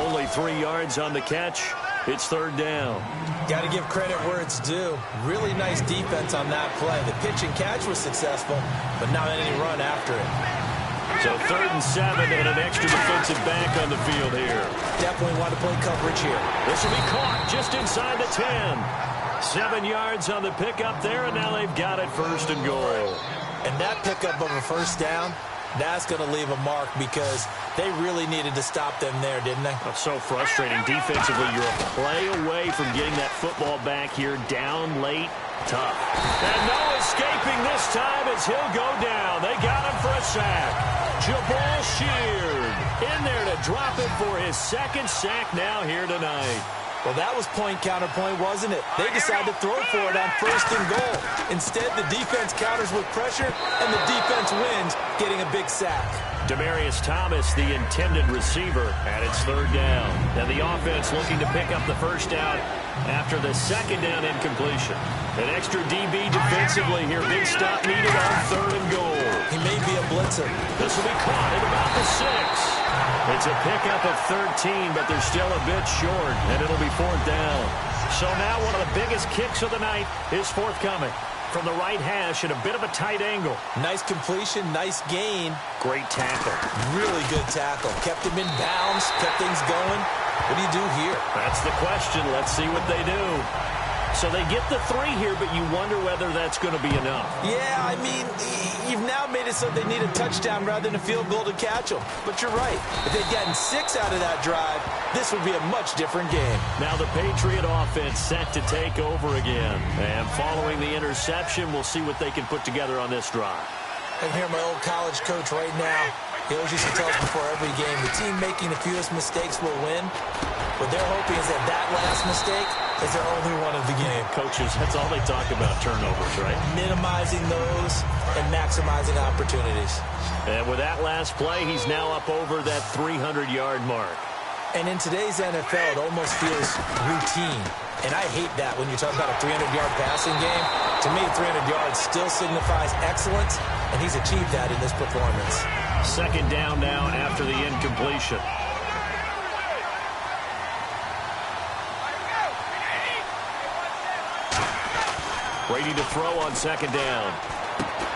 Only 3 yards on the catch. It's 3rd down. Got to give credit where it's due. Really nice defense on that play. The pitch and catch was successful, but not any run after it. So 3rd and 7 and an extra defensive back on the field here. Definitely want to play coverage here. This will be caught just inside the 10. 7 yards on the pickup there, and now they've got it 1st and goal. And that pickup of a 1st down, that's going to leave a mark because they really needed to stop them there, didn't they? That's so frustrating. Defensively, you're a play away from getting that football back here down late. Tough. And no escaping this time as he'll go down. They got him for a sack. Jabal Sheard in there to drop it for his 2nd sack now here tonight. Well, that was point counterpoint, wasn't it? They decided to throw for it on 1st and goal. Instead, the defense counters with pressure, and the defense wins, getting a big sack. Demaryius Thomas, the intended receiver, and it's 3rd down. And the offense looking to pick up the 1st down after the 2nd down incompletion. An extra DB defensively here. Big stop needed on 3rd and goal. He may be a blitzer. This will be caught at about the 6. It's a pickup of 13, but they're still a bit short, and it'll be 4th down. So now one of the biggest kicks of the night is forthcoming. From the right hash at a bit of a tight angle. Nice completion, nice gain. Great tackle. Really good tackle. Kept him in bounds, kept things going. What do you do here? That's the question. Let's see what they do. So they get the 3 here, but you wonder whether that's going to be enough. Yeah, I mean, you've now made it so they need a touchdown rather than a field goal to catch them. But you're right. If they'd gotten 6 out of that drive, this would be a much different game. Now the Patriot offense set to take over again. And following the interception, we'll see what they can put together on this drive. I can hear my old college coach right now. He always used to tell us before every game, the team making the fewest mistakes will win. What they're hoping is that last mistake is their only one of the game. Coaches, that's all they talk about, turnovers, right? Minimizing those and maximizing opportunities. And with that last play, he's now up over that 300-yard mark. And in today's NFL, it almost feels routine. And I hate that when you talk about a 300-yard passing game. To me, 300 yards still signifies excellence, and he's achieved that in this performance. 2nd down now after the incompletion. Ready to throw on 2nd down.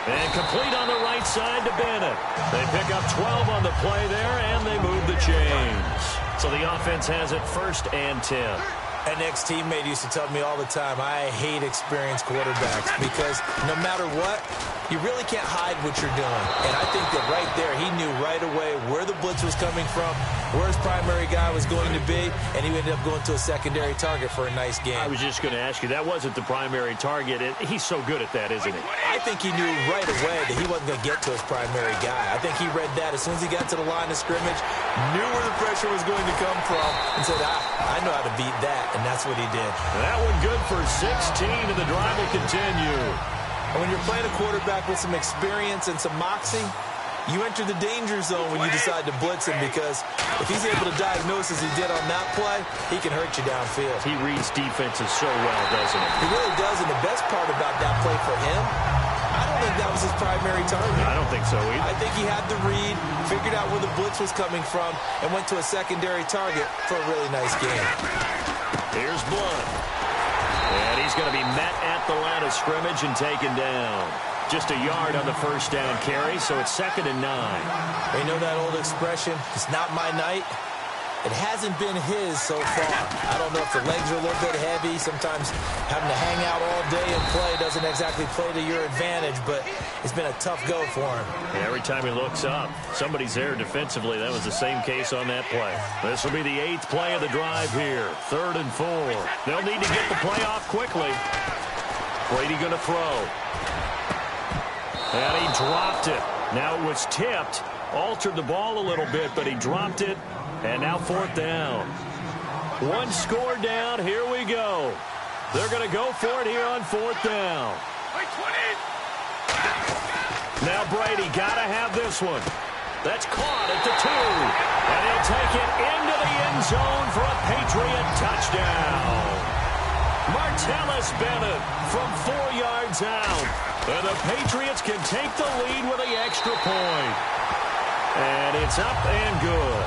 And complete on the right side to Bennett. They pick up 12 on the play there, and they move the chains. So the offense has it 1st and 10. An ex-teammate used to tell me all the time, I hate experienced quarterbacks because no matter what, you really can't hide what you're doing. And I think that right there, he knew right away where the blitz was coming from, where his primary guy was going to be, and he ended up going to a secondary target for a nice game. I was just going to ask you, that wasn't the primary target. He's so good at that, isn't he? I think he knew right away that he wasn't going to get to his primary guy. I think he read that as soon as he got to the line of scrimmage, knew where the pressure was going to come from, and said, I know how to beat that, and that's what he did. That one good for 16, and the drive will continue. And when you're playing a quarterback with some experience and some moxie, you enter the danger zone when you decide to blitz him, because if he's able to diagnose as he did on that play, he can hurt you downfield. He reads defenses so well, doesn't he? He really does, and the best part about that play for him, I don't think that was his primary target. I don't think so either. I think he had the read, figured out where the blitz was coming from, and went to a secondary target for a really nice game. Here's Blunt. And he's going to be met at the line of scrimmage and taken down. Just a yard on the first down carry, so it's 2nd and 9. You know that old expression, it's not my night? It hasn't been his so far. I don't know if the legs are a little bit heavy. Sometimes having to hang out all day and play doesn't exactly play to your advantage, but it's been a tough go for him. Yeah, every time he looks up, somebody's there defensively. That was the same case on that play. This will be the 8th play of the drive here. 3rd and 4. They'll need to get the play off quickly. Brady going to throw. And he dropped it. Now it was tipped. Altered the ball a little bit, but he dropped it. And now 4th down. One score down. Here we go. They're going to go for it here on 4th down. Now Brady got to have this one. That's caught at the 2. And he'll take it into the end zone for a Patriot touchdown. Martellus Bennett from 4 yards out. And the Patriots can take the lead with the extra point. And it's up and good.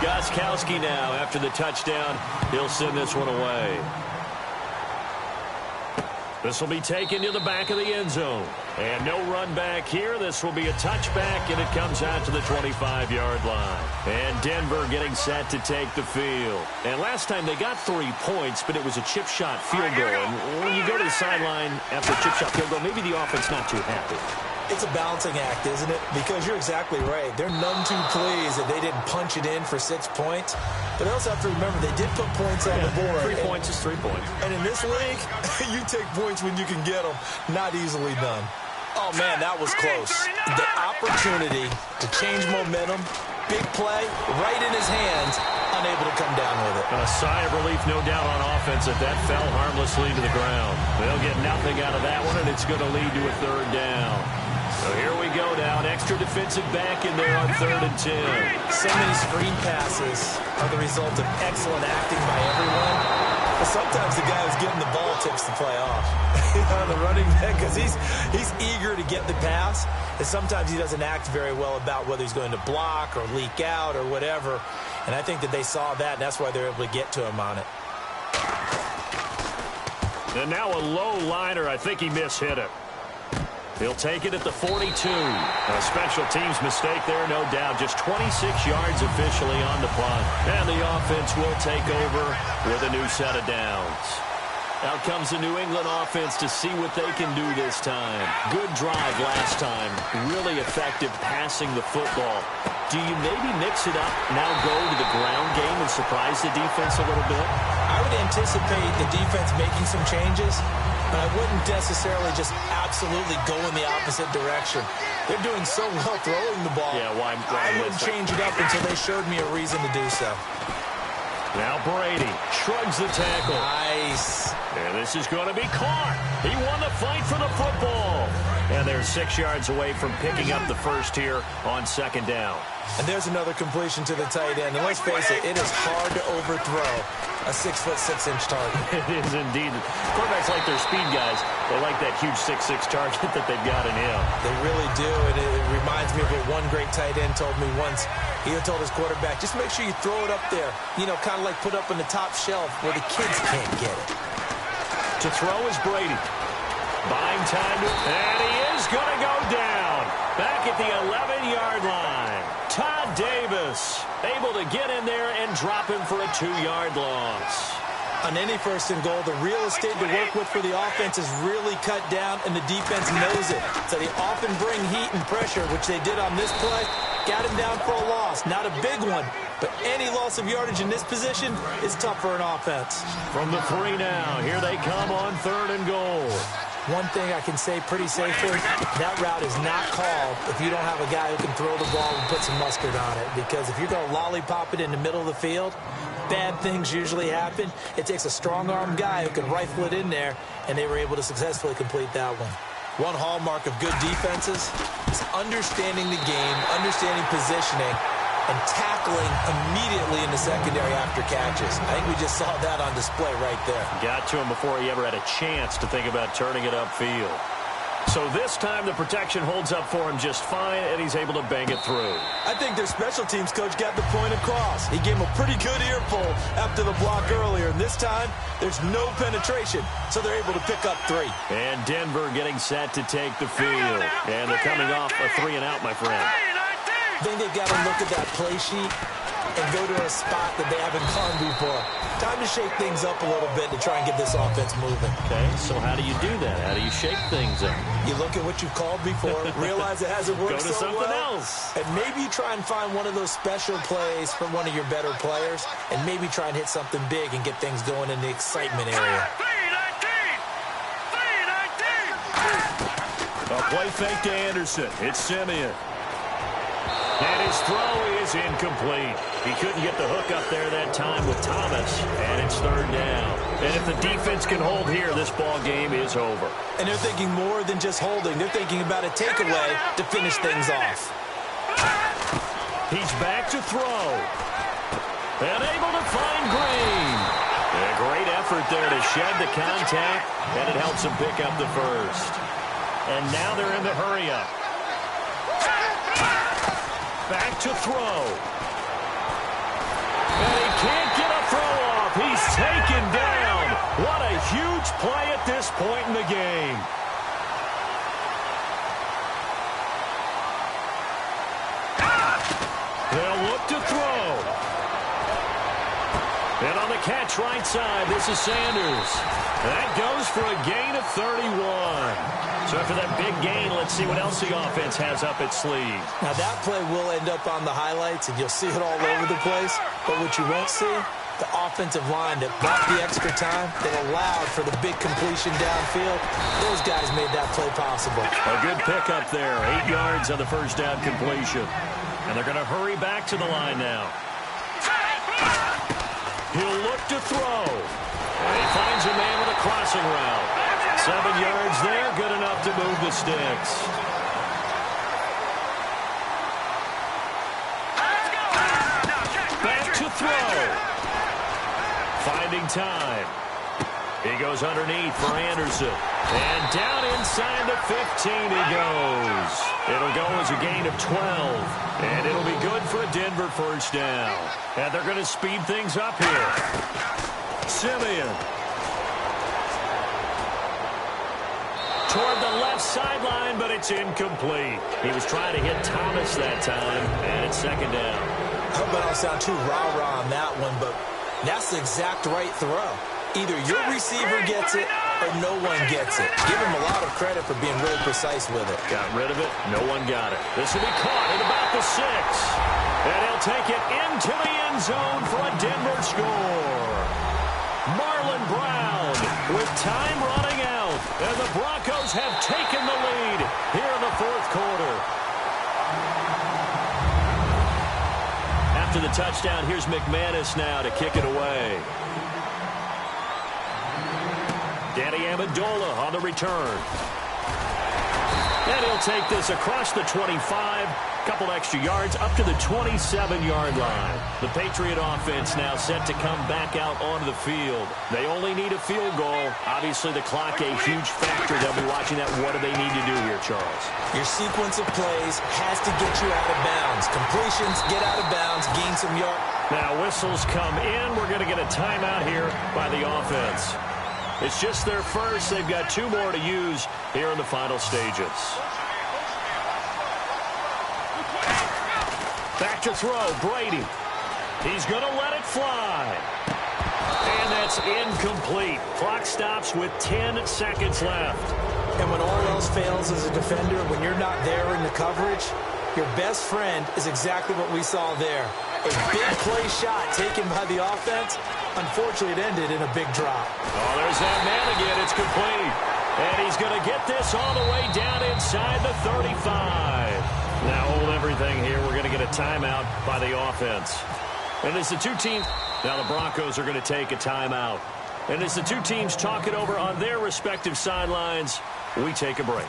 Gostkowski now, after the touchdown, he'll send this one away. This will be taken to the back of the end zone. And no run back here. This will be a touchback, and it comes out to the 25-yard line. And Denver getting set to take the field. And last time they got 3 points, but it was a chip shot field goal. And when you go to the sideline after a chip shot field goal, maybe the offense not too happy. It's a balancing act, isn't it? Because you're exactly right. They're none too pleased that they didn't punch it in for 6 points. But they also have to remember they did put points on the board. 3 points is 3 points. And in this league, you take points when you can get them. Not easily done. Oh, man, that was close. The opportunity to change momentum, big play, right in his hands, unable to come down with it. And a sigh of relief, no doubt, on offense that fell harmlessly to the ground. They'll get nothing out of that one, and it's going to lead to a 3rd down. So here we go now, an extra defensive back in there on 3rd and 10. So many screen passes are the result of excellent acting by everyone. But sometimes the guy who's getting the ball tips the play off. The running back, because he's eager to get the pass. And sometimes he doesn't act very well about whether he's going to block or leak out or whatever. And I think that they saw that, and that's why they're able to get to him on it. And now a low liner. I think he mishit it. He'll take it at the 42. A special teams mistake there, no doubt. Just 26 yards officially on the punt. And the offense will take over with a new set of downs. Out comes the New England offense to see what they can do this time. Good drive last time. Really effective passing the football. Do you maybe mix it up, now go to the ground game and surprise the defense a little bit? I would anticipate the defense making some changes, but I wouldn't necessarily just absolutely go in the opposite direction. They're doing so well throwing the ball. Yeah, why I wouldn't change it up until they showed me a reason to do so. Now Brady shrugs the tackle. Nice. And this is going to be caught. He won the fight for the football. And they're 6 yards away from picking up the first here on 2nd down. And there's another completion to the tight end. And let's face it, it is hard to overthrow a 6'6" target. It is indeed. Quarterbacks like their speed guys. They like that huge 6'6" target that they've got in him. They really do. And it reminds me of what one great tight end told me once. He had told his quarterback, just make sure you throw it up there. You know, kind of like put up on the top shelf where the kids can't get it. To throw is Brady. Buying time, and he is going to go down. Back at the 11-yard line. Todd Davis able to get in there and drop him for a 2-yard loss. On any first and goal, the real estate to work with for the offense is really cut down, and the defense knows it. So they often bring heat and pressure, which they did on this play. Got him down for a loss. Not a big one, but any loss of yardage in this position is tough for an offense. From the 3 now, here they come on 3rd and goal. One thing I can say pretty safely, that route is not called if you don't have a guy who can throw the ball and put some mustard on it. Because if you're going to lollipop it in the middle of the field, bad things usually happen. It takes a strong-arm guy who can rifle it in there, and they were able to successfully complete that one. One hallmark of good defenses is understanding the game, understanding positioning, and tackling immediately in the secondary after catches. I think we just saw that on display right there. Got to him before he ever had a chance to think about turning it upfield. So this time the protection holds up for him just fine, and he's able to bang it through. I think their special teams coach got the point across. He gave him a pretty good earful after the block earlier, and this time there's no penetration, so they're able to pick up 3. And Denver getting set to take the field. And they're coming off a 3-and-out, my friend. I think they've got to look at that play sheet and go to a spot that they haven't gone before. Time to shake things up a little bit to try and get this offense moving. Okay, so how do you do that? How do you shake things up? You look at what you've called before, realize it hasn't worked Go to so something well, else. and maybe try and find one of those special plays from one of your better players, and maybe try and hit something big and get things going in the excitement area. A play fake to Anderson. It's Simeon. And his throw is incomplete. He couldn't get the hook up there that time with Thomas, and it's 3rd down. And if the defense can hold here, this ball game is over. And they're thinking more than just holding. They're thinking about a takeaway to finish things off. He's back to throw. And able to find Green. And a great effort there to shed the contact, and it helps him pick up the first. And now they're in the hurry-up. Back to throw. And he can't get a throw off. He's taken down. What a huge play at this point in the game. They'll look to throw. And on the catch right side, this is Sanders. That goes for a gain of 31. So after that big gain, let's see what else the offense has up its sleeve. Now that play will end up on the highlights, and you'll see it all over the place. But what you won't see, the offensive line that bought the extra time, that allowed for the big completion downfield. Those guys made that play possible. A good pickup there, 8 yards on the first down completion. And they're going to hurry back to the line now. He'll look to throw. And he finds a man with a crossing route. 7 yards there, good enough to move the sticks. Back to throw. Finding time. He goes underneath for Anderson. And down inside the 15 he goes. It'll go as a gain of 12. And it'll be good for a Denver first down. And they're going to speed things up here. Simeon. Toward the left sideline, but it's incomplete. He was trying to hit Thomas that time, and it's 2nd down. I hope I don't sound too rah-rah on that one, but that's the exact right throw. Either your receiver gets it or no one gets it. Give him a lot of credit for being really precise with it. Got rid of it. No one got it. This will be caught at about the 6. And he'll take it into the end zone for a Denver score. Marlon Brown with time running out. And the Broncos have taken the lead here in the 4th quarter. After the touchdown, here's McManus now to kick it away. Danny Amendola on the return. And he'll take this across the 25. Couple extra yards up to the 27-yard line. The Patriot offense now set to come back out onto the field. They only need a field goal. Obviously, the clock a huge factor. They'll be watching that. What do they need to do here, Charles? Your sequence of plays has to get you out of bounds. Completions, get out of bounds, gain some yards. Now, whistles come in. We're going to get a timeout here by the offense. It's just their first. They've got 2 more to use here in the final stages. Back to throw, Brady. He's going to let it fly. And that's incomplete. Clock stops with 10 seconds left. And when all else fails as a defender, when you're not there in the coverage, your best friend is exactly what we saw there. A big play shot taken by the offense. Unfortunately, it ended in a big drop. Oh, there's that man again. It's complete. And he's going to get this all the way down inside the 35. Now hold everything here. We're going to get a timeout by the offense. And as the two teams, now the Broncos are going to take a timeout. And as the two teams talk it over on their respective sidelines, we take a break.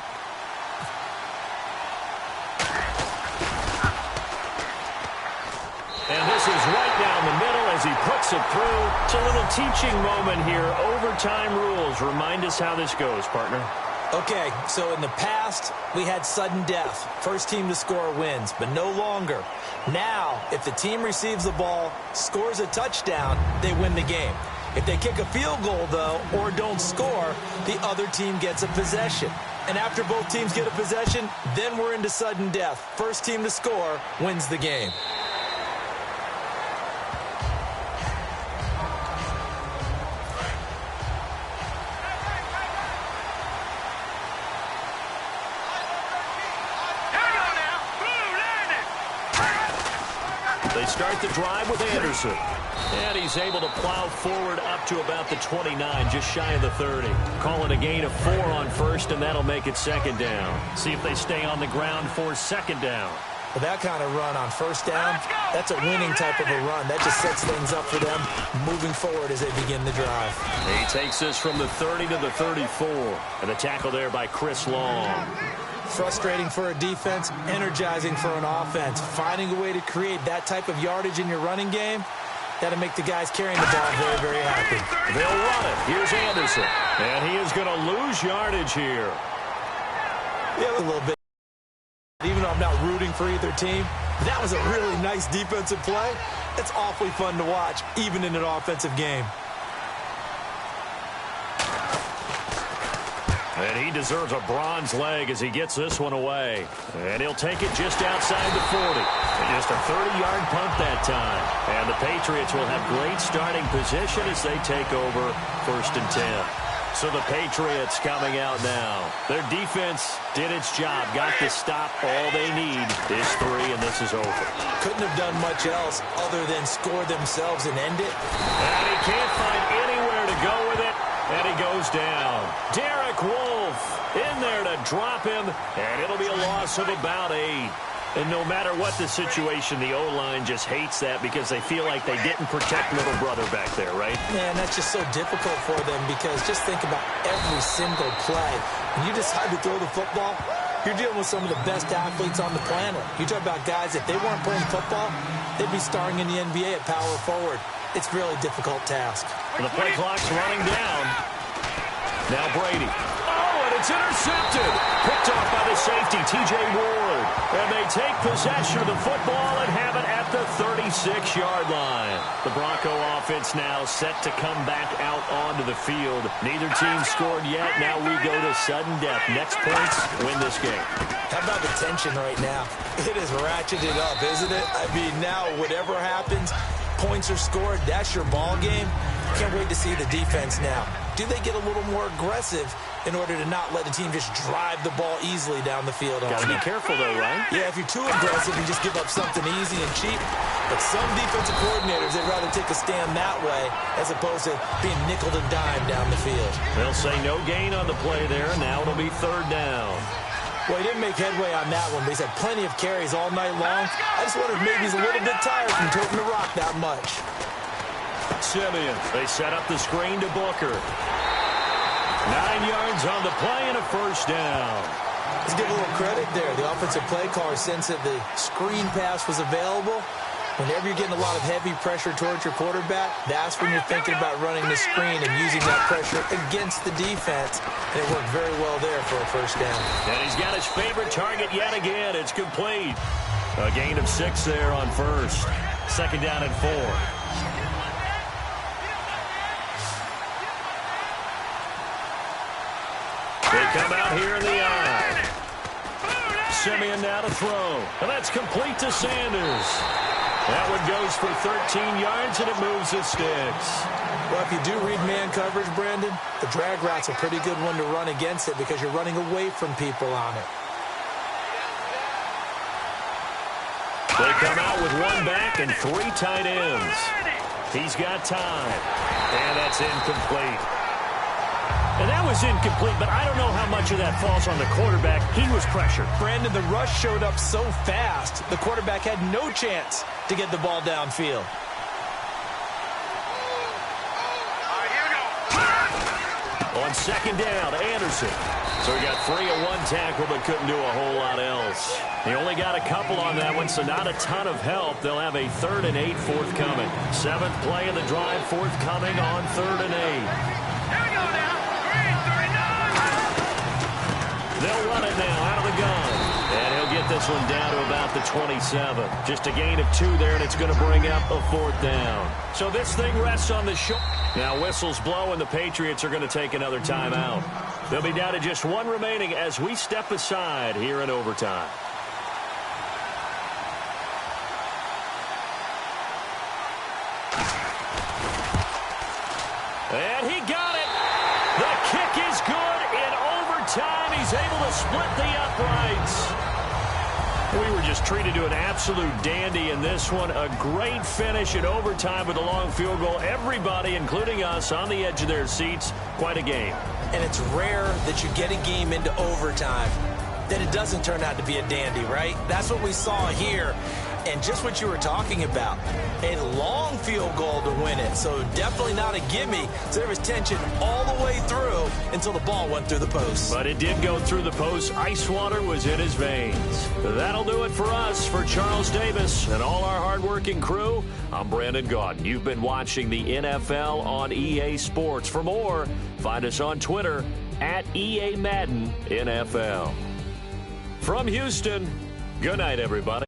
And this is right down the middle as he puts it through. It's a little teaching moment here. Overtime rules. Remind us how this goes, partner. Okay, so in the past, we had sudden death. First team to score wins, but no longer. Now, if the team receives the ball, scores a touchdown, they win the game. If they kick a field goal, though, or don't score, the other team gets a possession. And after both teams get a possession, then we're into sudden death. First team to score wins the game. They start the drive with Anderson. And he's able to plow forward up to about the 29, just shy of the 30. Calling a gain of 4 on first, and that'll make it second down. See if they stay on the ground for second down. Well, that kind of run on first down, that's a winning type of a run. That just sets things up for them moving forward as they begin the drive. He takes this from the 30 to the 34. And the tackle there by Chris Long. Frustrating for a defense, energizing for an offense. Finding a way to create that type of yardage in your running game, that'll make the guys carrying the ball very, very happy. They'll run it. Here's Anderson. And he is going to lose yardage here. Yeah, a little bit. Even though I'm not rooting for either team, that was a really nice defensive play. It's awfully fun to watch, even in an offensive game. And he deserves a bronze leg as he gets this one away. And he'll take it just outside the 40. And just a 30-yard punt that time. And the Patriots will have great starting position as they take over first and 10. So the Patriots coming out now. Their defense did its job. Got the stop. All they need is 3, and this is over. Couldn't have done much else other than score themselves and end it. And he can't find anywhere to go with it. And he goes down. Derek Wolfe in there to drop him, and it'll be a loss of about 8. And no matter what the situation, the O-line just hates that because they feel like they didn't protect little brother back there, right? Man, that's just so difficult for them because just think about every single play. When you decide to throw the football, you're dealing with some of the best athletes on the planet. You talk about guys, if they weren't playing football, they'd be starring in the NBA at power forward. It's a really difficult task. And the play clock's running down. Now Brady. Oh, and it's intercepted. Picked off by the safety, T.J. Ward. And they take possession of the football and have it at the 36-yard line. The Bronco offense now set to come back out onto the field. Neither team scored yet. Now we go to sudden death. Next points win this game. How about the tension right now? It is ratcheted up, isn't it? I mean, now whatever happens, points are scored, that's your ball game. Can't wait to see the defense now. Do they get a little more aggressive in order to not let the team just drive the ball easily down the field? Got to be careful, though, right? Yeah, if you're too aggressive, you just give up something easy and cheap. But some defensive coordinators, they'd rather take a stand that way as opposed to being nickeled and dimed down the field. They'll say no gain on the play there. Now it'll be third down. Well, he didn't make headway on that one, but he's had plenty of carries all night long. I just wonder if maybe he's a little bit tired from toting the rock that much. Simeon, they set up the screen to Booker. 9 yards on the play and a first down. Let's give a little credit there. The offensive play caller sensed that the screen pass was available. Whenever you're getting a lot of heavy pressure towards your quarterback, that's when you're thinking about running the screen and using that pressure against the defense. And it worked very well there for a first down. And he's got his favorite target yet again. It's complete. A gain of 6 there on first. Second down and 4. They come out here in the eye. Simeon now to throw. And that's complete to Sanders. That one goes for 13 yards, and it moves the sticks. Well, if you do read man coverage, Brandon, the drag route's a pretty good one to run against it because you're running away from people on it. They come out with one back and 3 tight ends. He's got time. And that's incomplete. And that was incomplete, but I don't know how much of that falls on the quarterback. He was pressured. Brandon, the rush showed up so fast, the quarterback had no chance to get the ball downfield. On second down, Anderson. So he got 3 on 1 tackle, but couldn't do a whole lot else. He only got a couple on that one, so not a ton of help. They'll have a 3rd and 8 forthcoming. 7th play of the drive forthcoming on 3rd and 8. Here we go now. 3, 39. They'll run it now out of the gun. And he'll get this one down to about the 27. Just a gain of 2 there, and it's going to bring up a 4th down. So this thing rests on the short. Now whistles blow, and the Patriots are going to take another timeout. They'll be down to just 1 remaining as we step aside here in overtime. And he got it. The kick is good in overtime. He's able to split the uprights. We were just treated to an absolute dandy in this one. A great finish in overtime with a long field goal. Everybody, including us, on the edge of their seats. Quite a game. And it's rare that you get a game into overtime that it doesn't turn out to be a dandy, right? That's what we saw here. And just what you were talking about, a long field goal to win it. So definitely not a gimme. So there was tension all the way through until the ball went through the post. But it did go through the post. Ice water was in his veins. That'll do it for us. For Charles Davis and all our hardworking crew, I'm Brandon Gaudin. You've been watching the NFL on EA Sports. For more, find us on Twitter at EA Madden NFL. From Houston, good night, everybody.